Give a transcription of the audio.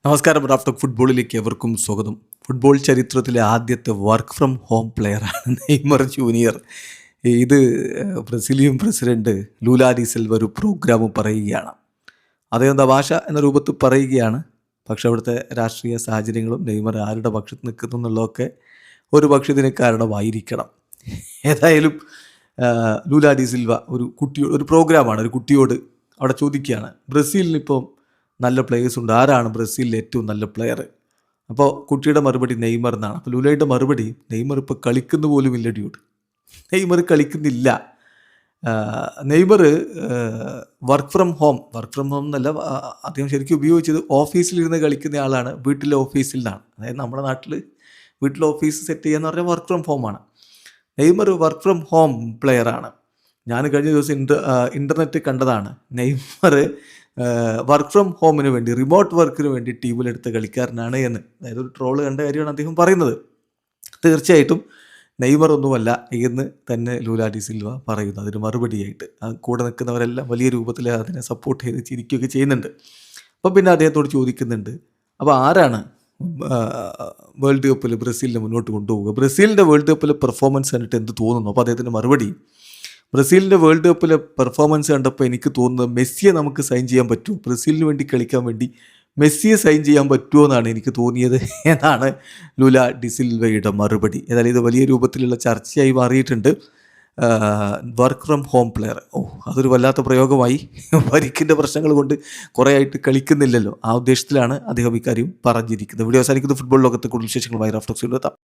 നമസ്കാരം. Raf talk ഫുട്ബോളിലേക്ക് എവർക്കും സ്വാഗതം. ഫുട്ബോൾ ചരിത്രത്തിലെ ആദ്യത്തെ വർക്ക് ഫ്രം ഹോം പ്ലെയറാണ് നെയ്മർ ജൂനിയർ. ഇത് Brazilian president Lula da Silva ഒരു പ്രോഗ്രാം പറയുകയാണ്. അദ്ദേഹം തമാശ എന്ന രൂപത്തിൽ പറയുകയാണ്. പക്ഷെ അവിടുത്തെ രാഷ്ട്രീയ സാഹചര്യങ്ങളും നെയ്മർ ആരുടെ പക്ഷത്ത് നിൽക്കുന്നു എന്നുള്ളതൊക്കെ ഒരു പക്ഷേ ഇതിന് കാരണമായിരിക്കണം. ഏതായാലും ലൂല ഡി സിൽവ ഒരു പ്രോഗ്രാമാണ്, ഒരു കുട്ടിയോട് അവിടെ ചോദിക്കുകയാണ്, ബ്രസീലിനിപ്പം നല്ല പ്ലേയേഴ്സ് ഉണ്ട്, ആരാണ് ബ്രസീലിലെ ഏറ്റവും നല്ല പ്ലെയർ? അപ്പോൾ കുട്ടിയുടെ മറുപടി നെയ്മർ എന്നാണ്. അപ്പോൾ ലൂലയുടെ മറുപടി, നെയ്മർ ഇപ്പോൾ കളിക്കുന്ന പോലും ഇല്ല ഡ്യൂട്ട്, നെയ്മർ കളിക്കുന്നില്ല. നെയ്മർ വർക്ക് ഫ്രം ഹോം എന്നല്ല, അദ്ദേഹം ശരിക്കും ഉപയോഗിച്ചത് ഓഫീസിലിരുന്ന് കളിക്കുന്ന ആളാണ്, വീട്ടിലെ ഓഫീസിൽ നിന്നാണ്. അതായത് നമ്മുടെ നാട്ടിൽ വീട്ടിലെ ഓഫീസ് സെറ്റ് ചെയ്യുക എന്ന് പറഞ്ഞാൽ വർക്ക് ഫ്രം ഹോമാണ്. നെയ്മർ വർക്ക് ഫ്രം ഹോം പ്ലെയറാണ്. ഞാൻ കഴിഞ്ഞ ദിവസം ഇൻ്റർനെറ്റ് കണ്ടതാണ്, നെയ്മർ വർക്ക് ഫ്രം ഹോമിന് വേണ്ടി, റിമോട്ട് വർക്കിന് വേണ്ടി ടീമിലെടുത്ത കളിക്കാരനാണ് എന്ന്. അതായത് ഒരു ട്രോള് കണ്ട കാര്യമാണ് അദ്ദേഹം പറയുന്നത്. തീർച്ചയായിട്ടും നെയ്മർ ഒന്നുമല്ല എന്ന് തന്നെ ലൂല ഡി സിൽവ പറയുന്നു അതിന് മറുപടിയായിട്ട്. കൂടെ നിൽക്കുന്നവരെല്ലാം വലിയ രൂപത്തിൽ അതിനെ സപ്പോർട്ട് ചെയ്ത് ചിരിക്കുകയൊക്കെ ചെയ്യുന്നുണ്ട്. അപ്പോൾ പിന്നെ അദ്ദേഹത്തോട് ചോദിക്കുന്നുണ്ട്, അപ്പോൾ ആരാണ് വേൾഡ് കപ്പിൽ ബ്രസീലിനെ മുന്നോട്ട് കൊണ്ടുപോവുക? ബ്രസീലിൻ്റെ വേൾഡ് കപ്പിലെ പെർഫോമൻസ് കണ്ടിട്ട് എന്ത് തോന്നുന്നു? അപ്പോൾ അദ്ദേഹത്തിൻ്റെ മറുപടി, ബ്രസീലിൻ്റെ വേൾഡ് കപ്പിലെ പെർഫോമൻസ് കണ്ടപ്പോൾ എനിക്ക് തോന്നുന്നത് മെസ്സിയെ നമുക്ക് സൈൻ ചെയ്യാൻ പറ്റുമോ, ബ്രസീലിന് വേണ്ടി കളിക്കാൻ വേണ്ടി മെസ്സിയെ സൈൻ ചെയ്യാൻ പറ്റുമോ എന്നാണ് എനിക്ക് തോന്നിയത് എന്നാണ് ലൂല ഡി സിൽവയുടെ മറുപടി. ഏതായാലും ഇത് വലിയ രൂപത്തിലുള്ള ചർച്ചയായി മാറിയിട്ടുണ്ട്. വർക്ക് ഫ്രം ഹോം പ്ലെയർ, അതൊരു വല്ലാത്ത പ്രയോഗമായി. പരിക്കിൻ്റെ പ്രശ്നങ്ങൾ കൊണ്ട് കുറേ ആയിട്ട് കളിക്കുന്നില്ലല്ലോ, ആ ഉദ്ദേശത്തിലാണ് അദ്ദേഹം ഇക്കാര്യം പറഞ്ഞിരിക്കുന്നത്. വീഡിയോ അവസാനിക്കുന്നത്. ഫുട്ബോൾ ലോകത്തെ കൂടുതൽ വിശേഷങ്ങളുമായി റാഫ് ടോക്സിൽ എത്താം.